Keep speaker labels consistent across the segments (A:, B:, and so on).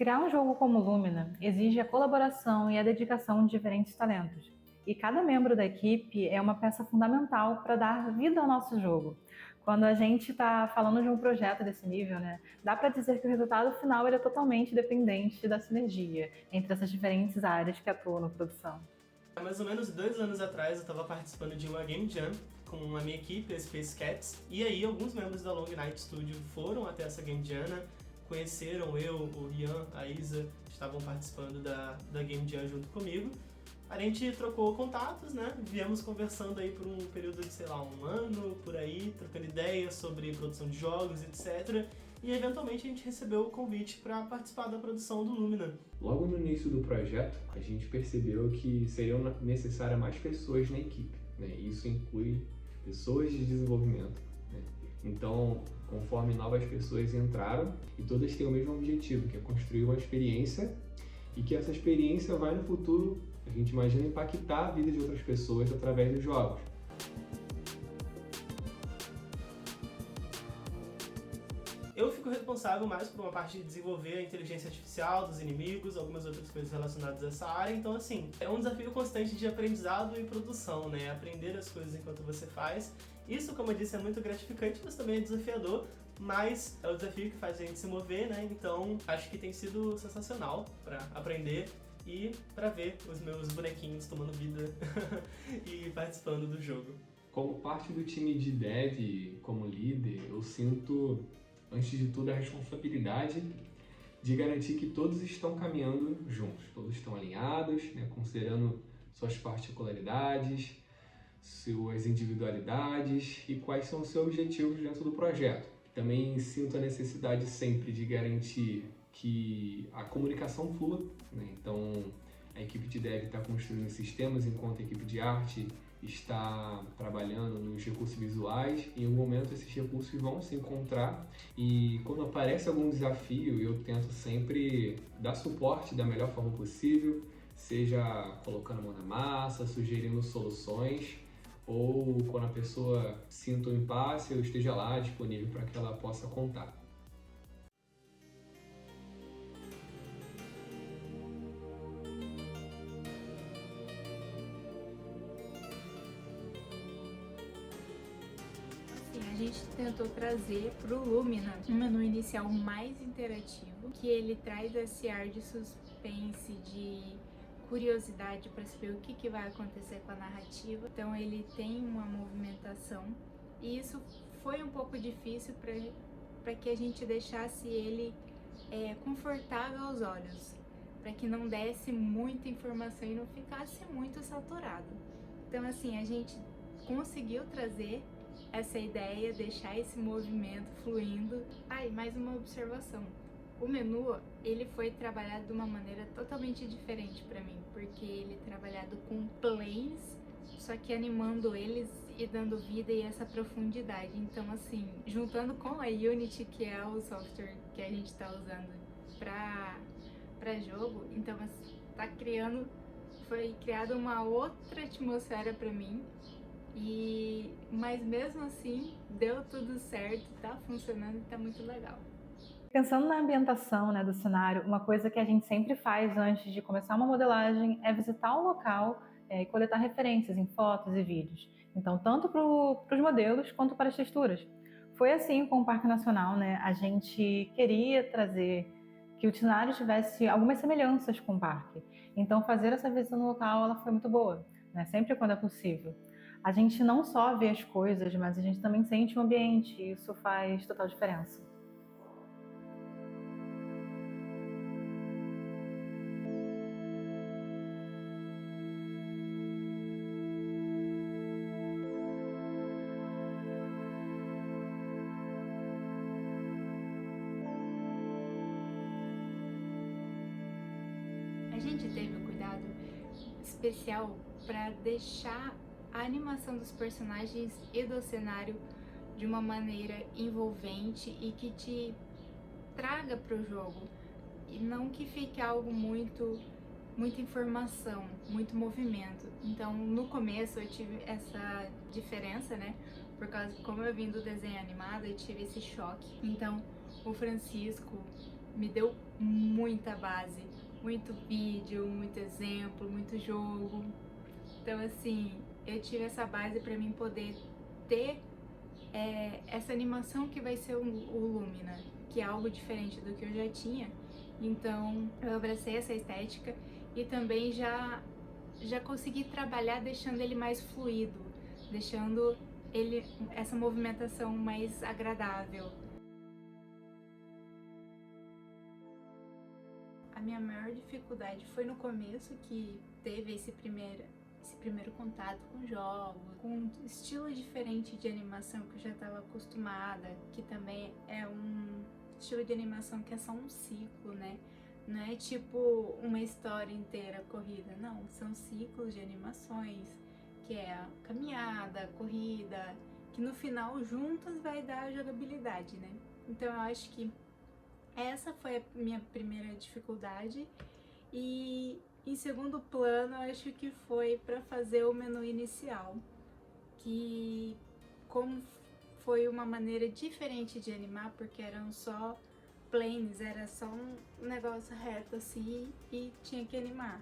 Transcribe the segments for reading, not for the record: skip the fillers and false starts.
A: Criar um jogo como Lumina exige a colaboração e a dedicação de diferentes talentos. E cada membro da equipe é uma peça fundamental para dar vida ao nosso jogo. Quando a gente está falando de um projeto desse nível, né, dá para dizer que o resultado final ele é totalmente dependente da sinergia entre essas diferentes áreas que atuam na produção.
B: Há mais ou menos 2 anos atrás eu estava participando de uma Game Jam com a minha equipe, a Space Cats, e aí alguns membros da Long Night Studio foram até essa Game Jam, né? Conheceram eu, o Rian, a Isa, estavam participando da Game Jam junto comigo. A gente trocou contatos, né? Viemos conversando aí por um período de, sei lá, um ano, por aí, trocando ideias sobre produção de jogos, etc. E eventualmente a gente recebeu o convite para participar da produção do Lumina.
C: Logo no início do projeto, a gente percebeu que seriam necessárias mais pessoas na equipe, né? Isso inclui pessoas de desenvolvimento, né? Então, conforme novas pessoas entraram, e todas têm o mesmo objetivo, que é construir uma experiência, e que essa experiência vai no futuro, a gente imagina, impactar a vida de outras pessoas através dos jogos.
B: Eu fico responsável mais por uma parte de desenvolver a inteligência artificial dos inimigos, algumas outras coisas relacionadas a essa área, então assim, é um desafio constante de aprendizado e produção, né? Aprender as coisas enquanto você faz. Isso, como eu disse, é muito gratificante, mas também é desafiador, mas é o desafio que faz a gente se mover, né? Então, acho que tem sido sensacional para aprender e para ver os meus bonequinhos tomando vida e participando do jogo.
C: Como parte do time de dev, como líder, eu sinto, antes de tudo, a responsabilidade de garantir que todos estão caminhando juntos, todos estão alinhados, né, considerando suas particularidades, suas individualidades e quais são os seus objetivos dentro do projeto. Também sinto a necessidade sempre de garantir que a comunicação flua, né? Então, a equipe de dev está construindo sistemas, enquanto a equipe de arte está trabalhando nos recursos visuais. E em um momento esses recursos vão se encontrar e quando aparece algum desafio eu tento sempre dar suporte da melhor forma possível, seja colocando a mão na massa, sugerindo soluções, ou quando a pessoa sinta um impasse eu esteja lá disponível para que ela possa contar.
D: A gente tentou trazer para o Lumina um menu inicial mais interativo, que ele traz esse ar de suspense, de curiosidade para saber o que vai acontecer com a narrativa. Então ele tem uma movimentação e isso foi um pouco difícil para que a gente deixasse ele confortável aos olhos, para que não desse muita informação e não ficasse muito saturado. Então assim, a gente conseguiu trazer essa ideia, deixar esse movimento fluindo. Mais uma observação. O menu, ele foi trabalhado de uma maneira totalmente diferente para mim, porque ele é trabalhado com planes, só que animando eles e dando vida e essa profundidade. Então assim, juntando com a Unity, que é o software que a gente está usando para jogo, então foi criada uma outra atmosfera para mim. Mas mesmo assim, deu tudo certo, tá funcionando e tá muito legal.
A: Pensando na ambientação, né, do cenário, uma coisa que a gente sempre faz antes de começar uma modelagem é visitar o local e coletar referências em fotos e vídeos. Então, tanto para os modelos quanto para as texturas. Foi assim com o Parque Nacional, né? A gente queria trazer que o cenário tivesse algumas semelhanças com o parque. Então, fazer essa visita no local ela foi muito boa, né? Sempre quando é possível. A gente não só vê as coisas, mas a gente também sente o ambiente, e isso faz total diferença.
D: A gente teve um cuidado especial para deixar a animação dos personagens e do cenário de uma maneira envolvente e que te traga para o jogo, e não que fique algo muita informação, muito movimento. Então no começo eu tive essa diferença, né? Por causa, como eu vim do desenho animado, eu tive esse choque. Então o Francisco, me deu muita base, muito vídeo, muito exemplo, muito jogo. Então, assim, eu tive essa base para mim poder ter essa animação que vai ser o Lumina, que é algo diferente do que eu já tinha. Então, eu abracei essa estética e também já consegui trabalhar deixando ele mais fluido, deixando ele essa movimentação mais agradável. A minha maior dificuldade foi no começo, que teve esse primeiro contato com jogos, com um estilo diferente de animação que eu já estava acostumada, que também é um estilo de animação que é só um ciclo, né? Não é tipo uma história inteira corrida, não. São ciclos de animações, que é a caminhada, a corrida, que no final juntas vai dar a jogabilidade, né? Então eu acho que essa foi a minha primeira dificuldade. E em segundo plano, eu acho que foi para fazer o menu inicial, que como foi uma maneira diferente de animar, porque eram só planes, era só um negócio reto assim e tinha que animar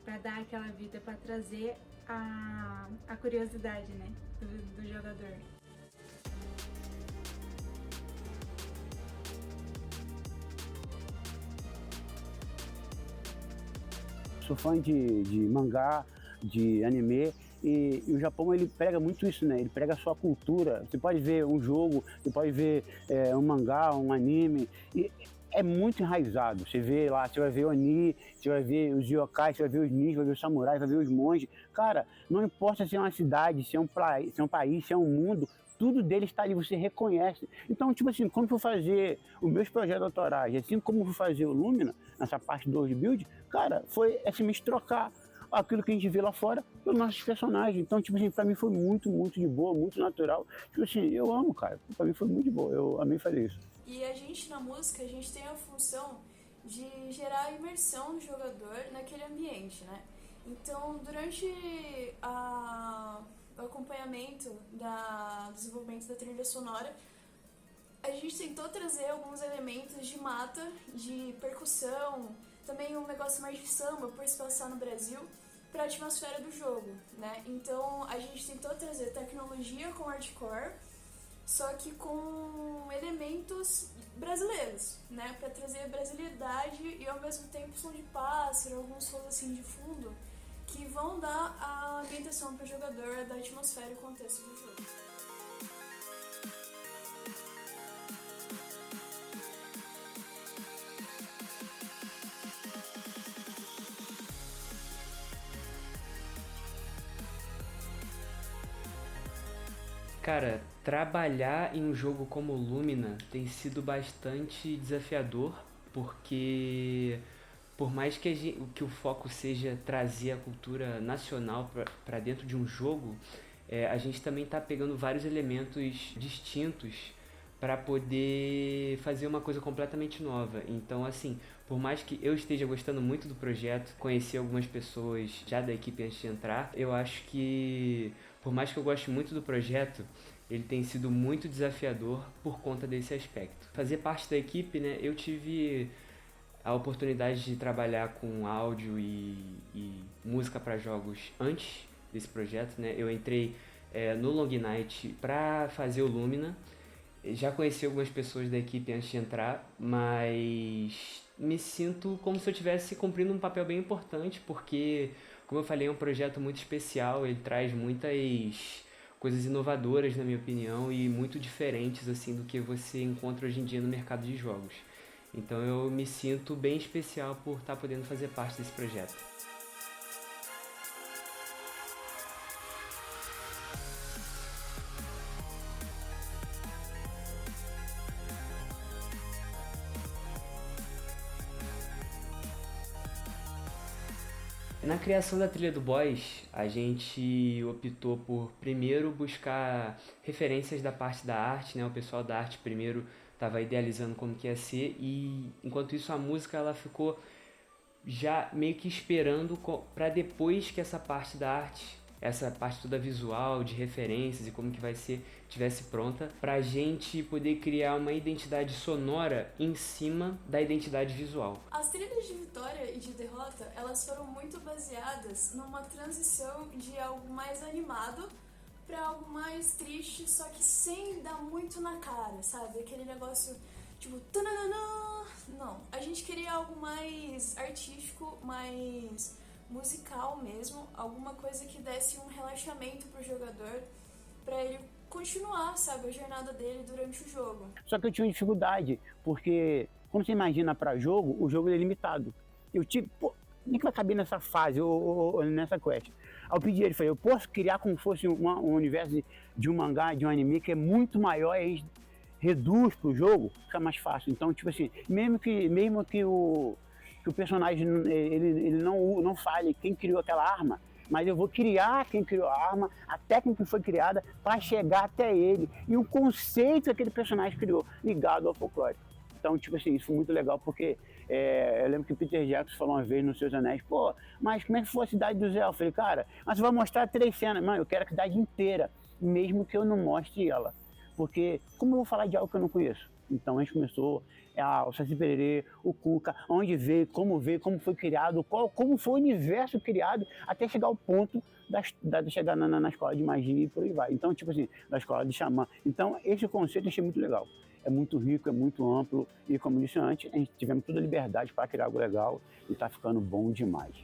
D: para dar aquela vida, para trazer a curiosidade, né, do jogador.
E: Sou fã de mangá, de anime, e o Japão ele prega muito isso, né? Ele prega a sua cultura. Você pode ver um jogo, você pode ver um mangá, um anime, e é muito enraizado. Você vê lá, você vai ver o Oni, você vai ver os yokai, você vai ver os ninjas, vai ver os samurais, vai ver os monges. Cara, não importa se é uma cidade, se é um país, se é um mundo, tudo deles está ali, você reconhece. Então, tipo assim, quando eu for fazer os meus projetos autorais, assim como eu vou fazer o Lumina, nessa parte 2 de build, cara, foi assim, trocar aquilo que a gente vê lá fora pelos nossos personagens. Então, tipo assim, pra mim foi muito, muito de boa, muito natural. Tipo assim, eu amo, cara. Pra mim foi muito de boa, eu amei fazer isso.
F: E a gente, na música, a gente tem a função de gerar a imersão do jogador naquele ambiente, né? Então, durante o acompanhamento do desenvolvimento da trilha sonora, a gente tentou trazer alguns elementos de mata, de percussão, também um negócio mais de samba, por se passar no Brasil, para a atmosfera do jogo, né? Então, a gente tentou trazer tecnologia com hardcore, só que com elementos brasileiros, né? Para trazer brasilidade e ao mesmo tempo som de pássaro, alguns sons assim de fundo, que vão dar a ambientação para o jogador, da atmosfera e contexto do jogo.
G: Cara, trabalhar em um jogo como Lumina tem sido bastante desafiador, porque por mais que o foco seja trazer a cultura nacional para dentro de um jogo, a gente também está pegando vários elementos distintos para poder fazer uma coisa completamente nova. Então, assim, por mais que eu esteja gostando muito do projeto, conheci algumas pessoas já da equipe antes de entrar, eu acho que, por mais que eu goste muito do projeto, ele tem sido muito desafiador por conta desse aspecto. Fazer parte da equipe, né, eu tive a oportunidade de trabalhar com áudio e música para jogos antes desse projeto, né? Eu entrei no Long Night para fazer o Lumina. Já conheci algumas pessoas da equipe antes de entrar, mas me sinto como se eu estivesse cumprindo um papel bem importante, porque, como eu falei, é um projeto muito especial, ele traz muitas coisas inovadoras, na minha opinião, e muito diferentes assim do que você encontra hoje em dia no mercado de jogos. Então eu me sinto bem especial por estar podendo fazer parte desse projeto. Na criação da trilha do boss, a gente optou por primeiro buscar referências da parte da arte, né? O pessoal da arte primeiro estava idealizando como que ia ser, e enquanto isso a música ela ficou já meio que esperando para depois que essa parte da arte essa parte toda visual, de referências e como que vai ser, tivesse pronta, pra gente poder criar uma identidade sonora em cima da identidade visual.
F: As trilhas de vitória e de derrota, elas foram muito baseadas numa transição de algo mais animado para algo mais triste, só que sem dar muito na cara, sabe? Aquele negócio tipo tananana. Não, a gente queria algo mais artístico, mais musical mesmo, alguma coisa que desse um relaxamento pro jogador, para ele continuar, sabe, a jornada dele durante o jogo.
E: Só que eu tinha dificuldade, porque quando você imagina para jogo, o jogo é limitado. Eu tive, nem que vai caber nessa fase ou nessa quest. Aí eu pedi a ele, falei, eu posso criar como fosse um universo de um mangá, de um anime que é muito maior, e a gente reduz pro jogo, fica mais fácil. Então, tipo assim, mesmo que o personagem ele não fale quem criou aquela arma, mas eu vou criar quem criou a arma, a técnica que foi criada para chegar até ele e o conceito que aquele personagem criou ligado ao folclore. Então, tipo assim, isso foi muito legal porque eu lembro que o Peter Jackson falou uma vez nos Seus Anéis, pô, mas como é que foi a Cidade dos Elfos? Eu falei, cara, mas você vai mostrar 3 cenas. Mano, eu quero a cidade inteira, mesmo que eu não mostre ela. Porque como eu vou falar de algo que eu não conheço? Então a gente começou o Saci Pererê, o Cuca, onde veio, como foi criado, como foi o universo criado, até chegar ao ponto de chegar na escola de magia e por aí vai. Então, tipo assim, na escola de xamã. Então, esse conceito eu achei muito legal. É muito rico, é muito amplo e, como eu disse antes, a gente tivemos toda a liberdade para criar algo legal e está ficando bom demais.